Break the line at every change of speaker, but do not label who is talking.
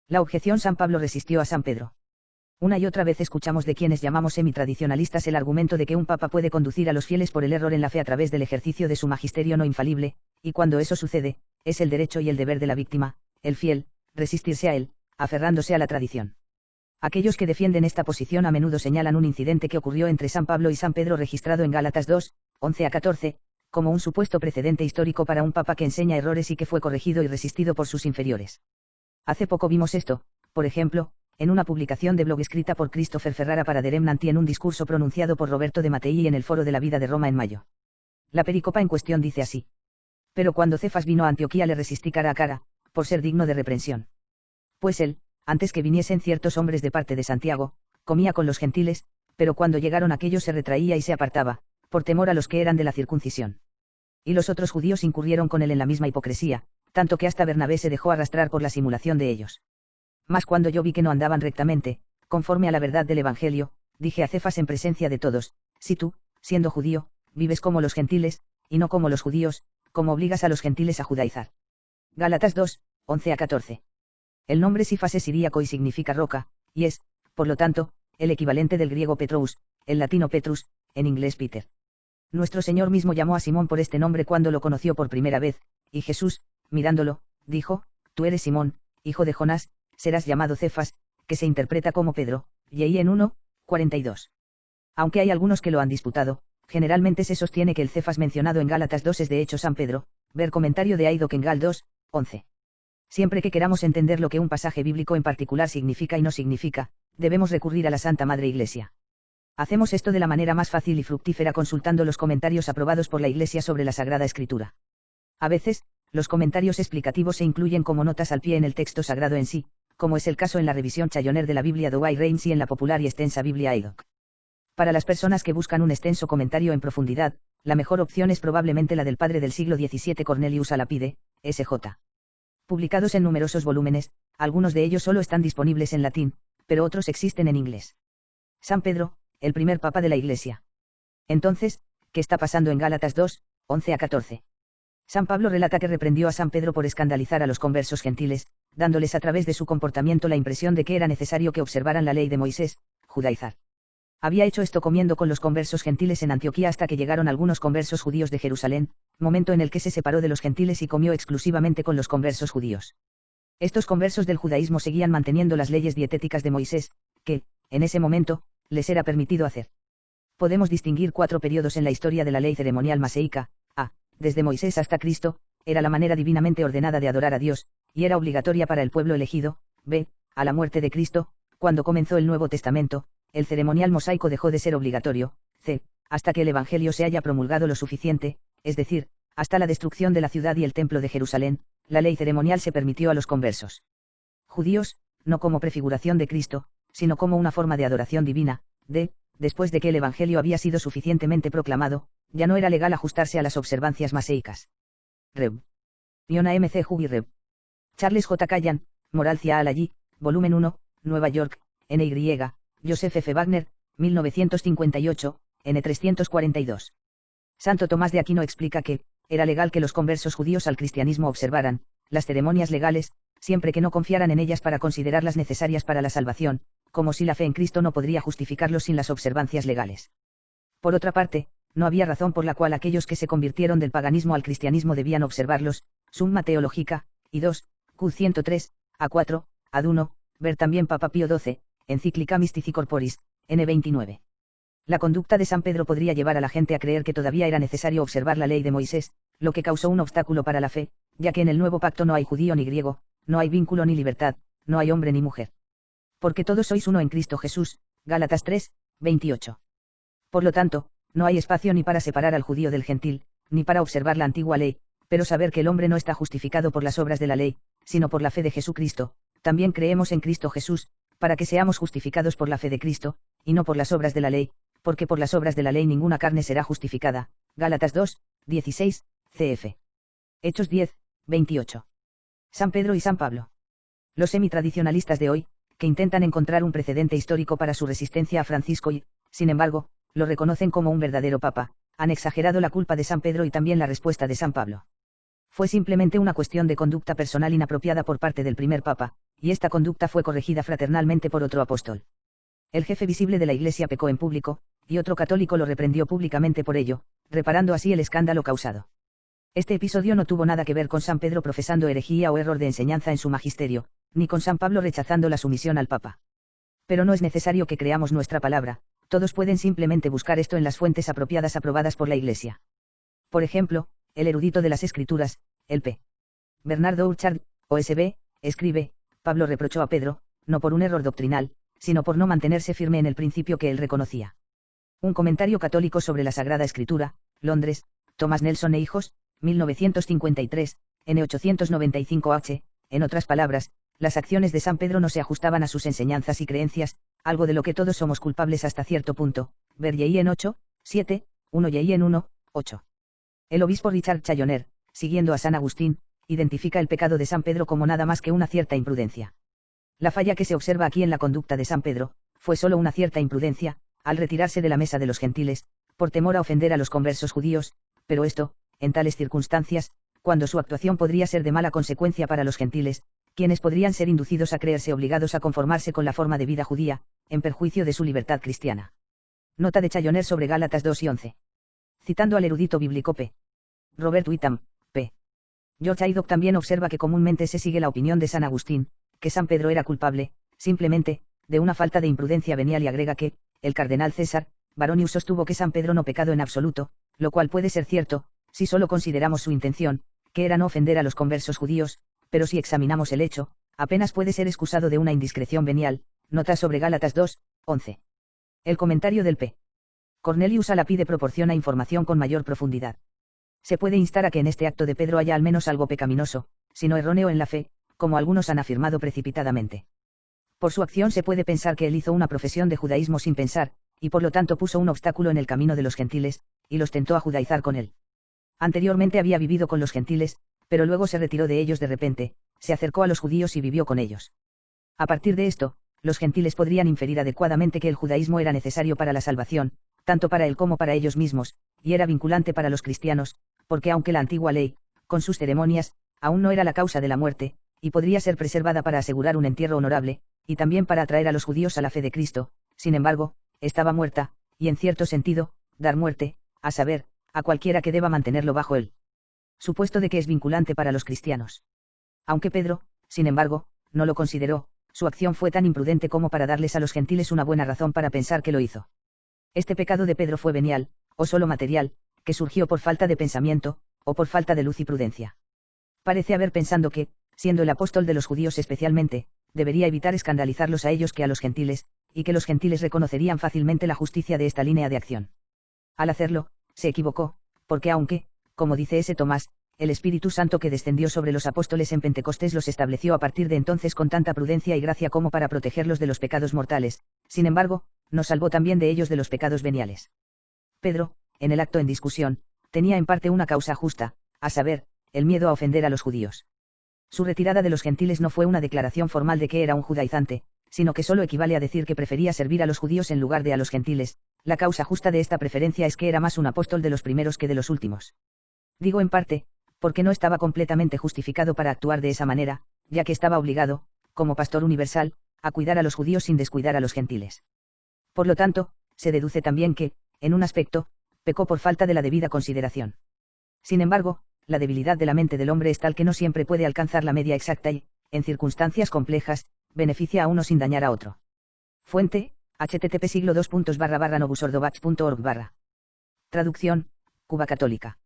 La objeción San Pablo resistió a San Pedro. Una y otra vez escuchamos de quienes llamamos semitradicionalistas el argumento de que un papa puede conducir a los fieles por el error en la fe a través del ejercicio de su magisterio no infalible, y cuando eso sucede, es el derecho y el deber de la víctima, el fiel, resistirse a él, aferrándose a la tradición. Aquellos que defienden esta posición a menudo señalan un incidente que ocurrió entre San Pablo y San Pedro registrado en Gálatas 2, 11-14, como un supuesto precedente histórico para un papa que enseña errores y que fue corregido y resistido por sus inferiores. Hace poco vimos esto, por ejemplo, en una publicación de blog escrita por Christopher Ferrara para The Remnant y en un discurso pronunciado por Roberto de Mattei en el Foro de la Vida de Roma en mayo. La pericopa en cuestión dice así. Pero cuando Cefas vino a Antioquía le resistí cara a cara, por ser digno de reprensión. Pues él, antes que viniesen ciertos hombres de parte de Santiago, comía con los gentiles, pero cuando llegaron aquellos se retraía y se apartaba, por temor a los que eran de la circuncisión. Y los otros judíos incurrieron con él en la misma hipocresía, tanto que hasta Bernabé se dejó arrastrar por la simulación de ellos. Mas cuando yo vi que no andaban rectamente, conforme a la verdad del Evangelio, dije a Cefas en presencia de todos, si tú, siendo judío, vives como los gentiles, y no como los judíos, como obligas a los gentiles a judaizar. Gálatas 2, 11-14. El nombre Cefas es siríaco y significa roca, y es, por lo tanto, el equivalente del griego Petrous, el latino Petrus, en inglés Peter. Nuestro Señor mismo llamó a Simón por este nombre cuando lo conoció por primera vez, y Jesús, mirándolo, dijo, tú eres Simón, hijo de Jonás, serás llamado Cefas, que se interpreta como Pedro, y en 1, 42. Aunque hay algunos que lo han disputado, generalmente se sostiene que el Cefas mencionado en Gálatas 2 es de hecho San Pedro, ver comentario de Aidok en Gal 2, 11. Siempre que queramos entender lo que un pasaje bíblico en particular significa y no significa, debemos recurrir a la Santa Madre Iglesia. Hacemos esto de la manera más fácil y fructífera consultando los comentarios aprobados por la Iglesia sobre la Sagrada Escritura. A veces, los comentarios explicativos se incluyen como notas al pie en el texto sagrado en sí, como es el caso en la revisión Chayoner de la Biblia de Douay Rheims y en la popular y extensa Biblia Aidok. Para las personas que buscan un extenso comentario en profundidad, la mejor opción es probablemente la del padre del siglo XVII Cornelius a Lapide, S.J. Publicados en numerosos volúmenes, algunos de ellos solo están disponibles en latín, pero otros existen en inglés. San Pedro, el primer papa de la Iglesia. Entonces, ¿qué está pasando en Gálatas 2, 11-14? San Pablo relata que reprendió a San Pedro por escandalizar a los conversos gentiles, dándoles a través de su comportamiento la impresión de que era necesario que observaran la ley de Moisés, judaizar. Había hecho esto comiendo con los conversos gentiles en Antioquía hasta que llegaron algunos conversos judíos de Jerusalén, momento en el que se separó de los gentiles y comió exclusivamente con los conversos judíos. Estos conversos del judaísmo seguían manteniendo las leyes dietéticas de Moisés, que, en ese momento, les era permitido hacer. Podemos distinguir 4 periodos en la historia de la ley ceremonial maseica. A. Desde Moisés hasta Cristo, era la manera divinamente ordenada de adorar a Dios, y era obligatoria para el pueblo elegido. B. A la muerte de Cristo, cuando comenzó el Nuevo Testamento, el ceremonial mosaico dejó de ser obligatorio. C. Hasta que el Evangelio se haya promulgado lo suficiente, es decir, hasta la destrucción de la ciudad y el templo de Jerusalén, la ley ceremonial se permitió a los conversos judíos, no como prefiguración de Cristo, sino como una forma de adoración divina. D. Después de que el Evangelio había sido suficientemente proclamado, ya no era legal ajustarse a las observancias maseicas. Rev. Iona M. C. Hugi Rev. Charles J. Callan, Moralcia al allí, volumen 1, Nueva York, N.Y., Joseph F. Wagner, 1958, N. 342. Santo Tomás de Aquino explica que, era legal que los conversos judíos al cristianismo observaran las ceremonias legales, siempre que no confiaran en ellas para considerarlas necesarias para la salvación, como si la fe en Cristo no podría justificarlos sin las observancias legales. Por otra parte, no había razón por la cual aquellos que se convirtieron del paganismo al cristianismo debían observarlos. Summa Theologica, y 2, Q 103, A4, Ad 1, ver también Papa Pío XII, Encíclica Mystici Corporis, N29. La conducta de San Pedro podría llevar a la gente a creer que todavía era necesario observar la ley de Moisés, lo que causó un obstáculo para la fe, ya que en el nuevo pacto no hay judío ni griego, no hay vínculo ni libertad, no hay hombre ni mujer. Porque todos sois uno en Cristo Jesús, Gálatas 3, 28. Por lo tanto, no hay espacio ni para separar al judío del gentil, ni para observar la antigua ley, pero saber que el hombre no está justificado por las obras de la ley, sino por la fe de Jesucristo. También creemos en Cristo Jesús, para que seamos justificados por la fe de Cristo, y no por las obras de la ley, porque por las obras de la ley ninguna carne será justificada. Gálatas 2, 16, cf. Hechos 10, 28. San Pedro y San Pablo. Los semitradicionalistas de hoy, que intentan encontrar un precedente histórico para su resistencia a Francisco y, sin embargo, lo reconocen como un verdadero papa, han exagerado la culpa de San Pedro y también la respuesta de San Pablo. Fue simplemente una cuestión de conducta personal inapropiada por parte del primer papa, y esta conducta fue corregida fraternalmente por otro apóstol. El jefe visible de la Iglesia pecó en público, y otro católico lo reprendió públicamente por ello, reparando así el escándalo causado. Este episodio no tuvo nada que ver con San Pedro profesando herejía o error de enseñanza en su magisterio, ni con San Pablo rechazando la sumisión al Papa. Pero no es necesario que creamos nuestra palabra, todos pueden simplemente buscar esto en las fuentes apropiadas aprobadas por la Iglesia. Por ejemplo, el erudito de las Escrituras, el P. Bernardo Urchard, OSB, escribe: Pablo reprochó a Pedro, no por un error doctrinal, sino por no mantenerse firme en el principio que él reconocía. Un comentario católico sobre la Sagrada Escritura, Londres, Thomas Nelson e Hijos, 1953, N895H, en otras palabras, las acciones de San Pedro no se ajustaban a sus enseñanzas y creencias, algo de lo que todos somos culpables hasta cierto punto, ver y en 8, 7, 1 y en 1, 8. El obispo Richard Challoner, siguiendo a San Agustín, identifica el pecado de San Pedro como nada más que una cierta imprudencia. La falla que se observa aquí en la conducta de San Pedro, fue solo una cierta imprudencia, al retirarse de la mesa de los gentiles, por temor a ofender a los conversos judíos, pero esto, en tales circunstancias, cuando su actuación podría ser de mala consecuencia para los gentiles, quienes podrían ser inducidos a creerse obligados a conformarse con la forma de vida judía, en perjuicio de su libertad cristiana. Nota de Challoner sobre Gálatas 2 y 11. Citando al erudito bíblico P. Robert Whitham, P. George Haydock también observa que comúnmente se sigue la opinión de San Agustín, que San Pedro era culpable, simplemente, de una falta de imprudencia venial, y agrega que, el cardenal César Baronius sostuvo que San Pedro no pecado en absoluto, lo cual puede ser cierto, si solo consideramos su intención, que era no ofender a los conversos judíos, pero si examinamos el hecho, apenas puede ser excusado de una indiscreción venial. Nota sobre Gálatas 2, 11. El comentario del P. Cornelius a la Pide proporciona información con mayor profundidad. Se puede instar a que en este acto de Pedro haya al menos algo pecaminoso, si no erróneo en la fe, como algunos han afirmado precipitadamente. Por su acción se puede pensar que él hizo una profesión de judaísmo sin pensar, y por lo tanto puso un obstáculo en el camino de los gentiles, y los tentó a judaizar con él. Anteriormente había vivido con los gentiles, pero luego se retiró de ellos de repente, se acercó a los judíos y vivió con ellos. A partir de esto, los gentiles podrían inferir adecuadamente que el judaísmo era necesario para la salvación, tanto para él como para ellos mismos, y era vinculante para los cristianos, porque aunque la antigua ley, con sus ceremonias, aún no era la causa de la muerte, y podría ser preservada para asegurar un entierro honorable, y también para atraer a los judíos a la fe de Cristo, sin embargo, estaba muerta, y en cierto sentido, dar muerte, a saber, a cualquiera que deba mantenerlo bajo él. Supuesto de que es vinculante para los cristianos. Aunque Pedro, sin embargo, no lo consideró, su acción fue tan imprudente como para darles a los gentiles una buena razón para pensar que lo hizo. Este pecado de Pedro fue venial, o solo material, que surgió por falta de pensamiento, o por falta de luz y prudencia. Parece haber pensando que, siendo el apóstol de los judíos especialmente, debería evitar escandalizarlos a ellos que a los gentiles, y que los gentiles reconocerían fácilmente la justicia de esta línea de acción. Al hacerlo, se equivocó, porque aunque, como dice S. Tomás, el Espíritu Santo que descendió sobre los apóstoles en Pentecostés los estableció a partir de entonces con tanta prudencia y gracia como para protegerlos de los pecados mortales, sin embargo, nos salvó también de ellos de los pecados veniales. Pedro, en el acto en discusión, tenía en parte una causa justa, a saber, el miedo a ofender a los judíos. Su retirada de los gentiles no fue una declaración formal de que era un judaizante, sino que solo equivale a decir que prefería servir a los judíos en lugar de a los gentiles. La causa justa de esta preferencia es que era más un apóstol de los primeros que de los últimos. Digo en parte, porque no estaba completamente justificado para actuar de esa manera, ya que estaba obligado, como pastor universal, a cuidar a los judíos sin descuidar a los gentiles. Por lo tanto, se deduce también que, en un aspecto, pecó por falta de la debida consideración. Sin embargo, la debilidad de la mente del hombre es tal que no siempre puede alcanzar la media exacta y, en circunstancias complejas, beneficia a uno sin dañar a otro. Fuente, http://novusordovach.org/. Traducción, Cuba Católica.